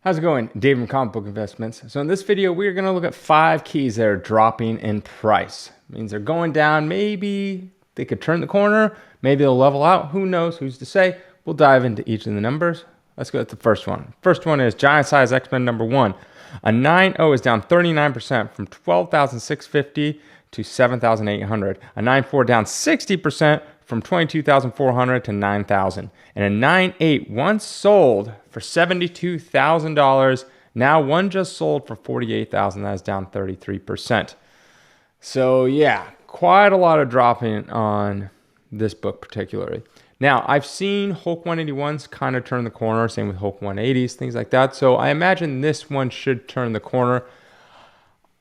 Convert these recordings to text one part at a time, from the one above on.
How's it going? Dave from Comic Book Investments. So in this video, we're going to look at 5 keys that are dropping in price. It means they're going down. Maybe they could turn the corner. Maybe they'll level out. Who knows? Who's to say? We'll dive into each of the numbers. Let's go with the first one. First one is Giant Size X-Men number 1. A 9.0 is down 39% from 12,650 to 7,800. A 9.4 down 60% from 22,400 to 9,000. And a 9.8 once sold for $72,000. Now one just sold for $48,000. That is down 33%. So yeah, quite a lot of dropping on this book particularly. Now, I've seen Hulk 181s kind of turn the corner, same with Hulk 180s, things like that. So I imagine this one should turn the corner.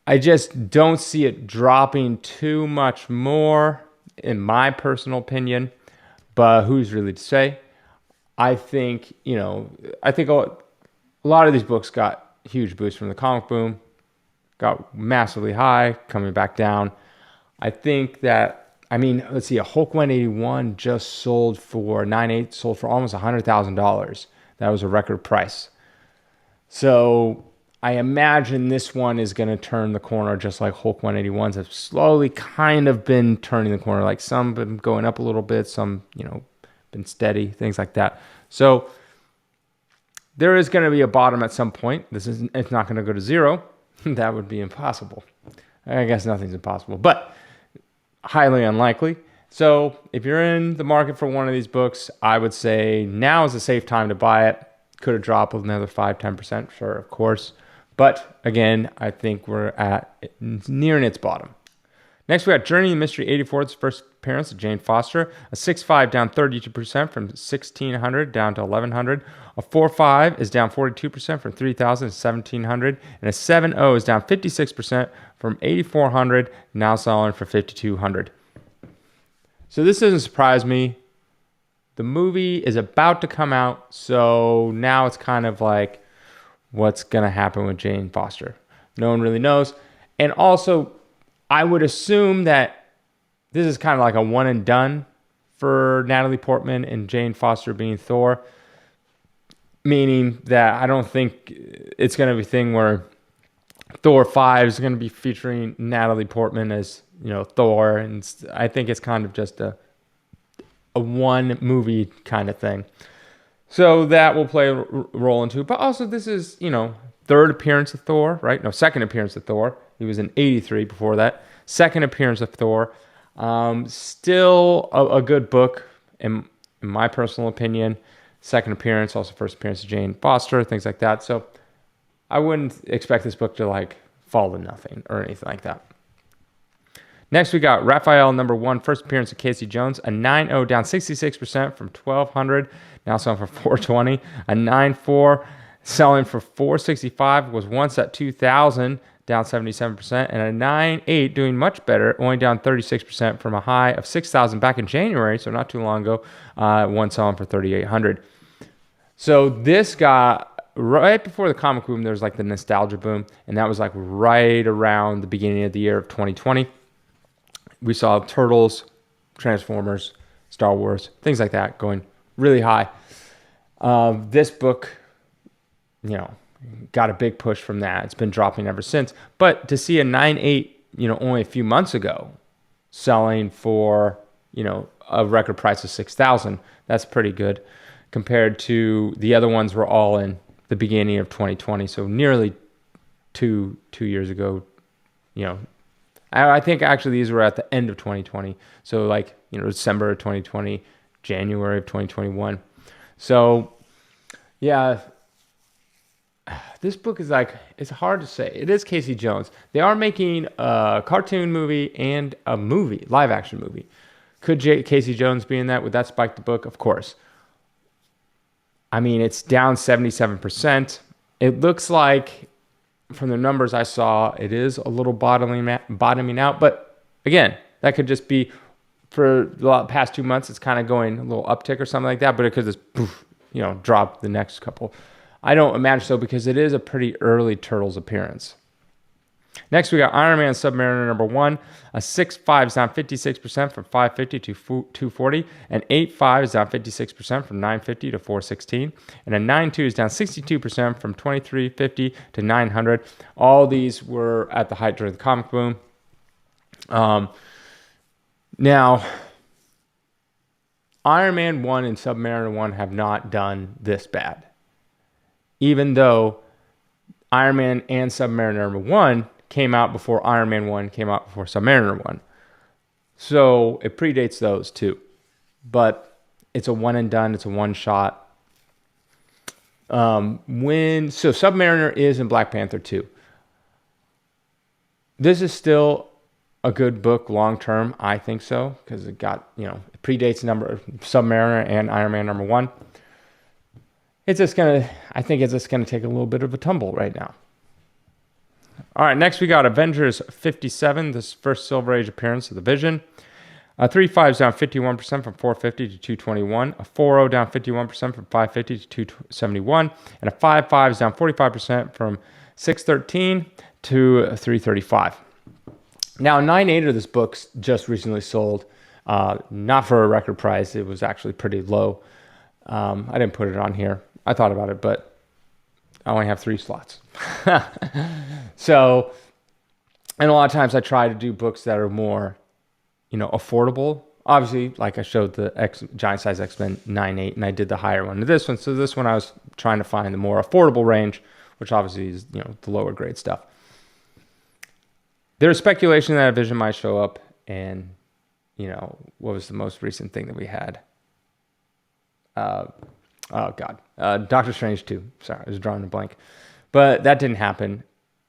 I just don't see it dropping too much more, in my personal opinion. But who's really to say? I think, I think a lot of these books got huge boosts from the comic boom, got massively high, coming back down. I think that, let's see, a Hulk 181 just sold for 9.8, sold for almost $100,000. That was a record price. So I imagine this one is going to turn the corner just like Hulk 181s have slowly kind of been turning the corner. Like some been going up a little bit, some, been steady, things like that. So there is going to be a bottom at some point. It's not going to go to zero. That would be impossible. I guess nothing's impossible, but highly unlikely. So if you're in the market for one of these books, I would say now is a safe time to buy it. Could have dropped another 5-10%, sure, of course. But again, I think we're nearing its bottom. Next, we got Journey to Mystery 84's first appearance of Jane Foster. A 6.5 down 32% from 1,600 down to 1,100. A 4.5 is down 42% from 3,000 to 1,700. And a 7.0 is down 56% from 8,400, now selling for 5,200. So this doesn't surprise me. The movie is about to come out, so now it's kind of like, what's going to happen with Jane Foster? No one really knows. And also, I would assume that this is kind of like a one and done for Natalie Portman and Jane Foster being Thor, meaning that I don't think it's going to be a thing where Thor 5 is going to be featuring Natalie Portman as, Thor. And I think it's kind of just a one movie kind of thing. So that will play a role into it. But also this is, third appearance of Thor, right? No, second appearance of Thor. He was in 83 before that. Second appearance of Thor. Still a good book in my personal opinion. Second appearance, also first appearance of Jane Foster, things like that. So I wouldn't expect this book to fall to nothing or anything like that. Next, we got Raphael number 1, first appearance of Casey Jones. A 9.0 down 66% from 1,200, now selling for 420. A 9.4 selling for 465, was once at 2,000, down 77%. And a 9.8 doing much better, only down 36% from a high of 6,000 back in January, so not too long ago, one selling for 3,800. So this got, right before the comic boom, there was the nostalgia boom, and that was right around the beginning of the year of 2020. We saw Turtles, Transformers, Star Wars, things like that going really high. This book, got a big push from that. It's been dropping ever since. But to see a 9.8, only a few months ago selling for, a record price of 6,000, that's pretty good compared to the other ones were all in the beginning of 2020. So nearly two years ago, I think actually these were at the end of 2020. So December of 2020, January of 2021. So yeah, this book is it's hard to say. It is Casey Jones. They are making a cartoon movie and a movie, live action movie. Could Casey Jones be in that? Would that spike the book? Of course. It's down 77%. It looks like, from the numbers I saw, it is a little bottoming out. But again, that could just be for the past 2 months, it's kind of going a little uptick or something like that. But it could just, drop the next couple. I don't imagine so because it is a pretty early Turtles appearance. Next, we got Iron Man Submariner number 1. A 6.5 is down 56% from 550 to 240. An 8.5 is down 56% from 950 to 416. And a 9.2 is down 62% from 2350 to 900. All these were at the height during the comic boom. Now, Iron Man 1 and Submariner 1 have not done this bad. Even though Iron Man and Submariner number 1 came out before Iron Man 1 came out before Submariner 1. So it predates those too. But it's a one and done. It's a one shot. So Submariner is in Black Panther 2. This is still a good book long term. I think so, because it got, it predates Submariner and Iron Man number 1. I think it's just gonna take a little bit of a tumble right now. All right, next we got Avengers 57, this first Silver Age appearance of the Vision. A 3.5 is down 51% from 450 to 221. A 4.0 down 51% from 550 to 271. And a 5.5 is down 45% from 613 to 335. Now, 9.8 of this book just recently sold, not for a record price. It was actually pretty low. I didn't put it on here. I thought about it, but I only have 3 slots. So, and a lot of times I try to do books that are more, affordable. Obviously, like I showed the Giant Size X-Men 9.8, and I did the higher one to this one. So this one I was trying to find the more affordable range, which obviously is, the lower grade stuff. There's speculation that a Vision might show up, and, what was the most recent thing that we had? Doctor Strange 2. Sorry, I was drawing a blank. But that didn't happen.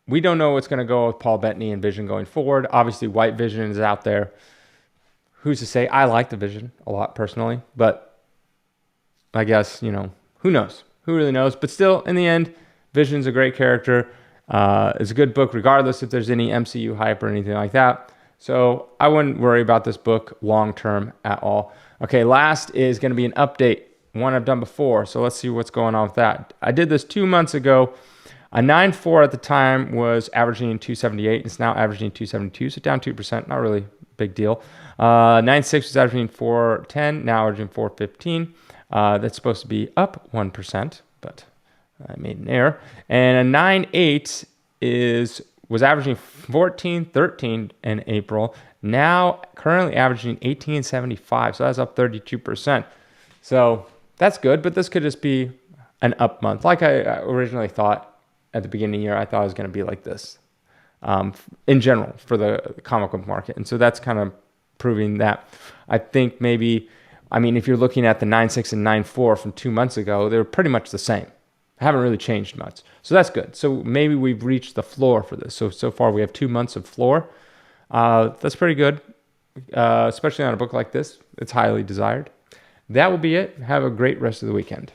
We don't know what's going to go with Paul Bettany and Vision going forward. Obviously, White Vision is out there. Who's to say? I like the Vision a lot personally, but I guess, who knows? Who really knows? But still, in the end, Vision's a great character. It's a good book, regardless if there's any MCU hype or anything like that. So I wouldn't worry about this book long term at all. Okay, last is going to be an update, one I've done before. So let's see what's going on with that. I did this 2 months ago. A 9.4 at the time was averaging 278. It's now averaging 272, so down 2%. Not really a big deal. 9.6 was averaging 410, now averaging 415. That's supposed to be up 1%, but I made an error. And a 9.8 was averaging 1413 in April. Now currently averaging 1875, so that's up 32%. So that's good, but this could just be an up month. Like I originally thought at the beginning of the year, I thought it was going to be like this in general for the comic book market. And so that's kind of proving that. I think if you're looking at the 9.6 and 9.4 from 2 months ago, they're pretty much the same. Haven't really changed much. So that's good. So maybe we've reached the floor for this. So far we have 2 months of floor. That's pretty good, especially on a book like this. It's highly desired. That will be it. Have a great rest of the weekend.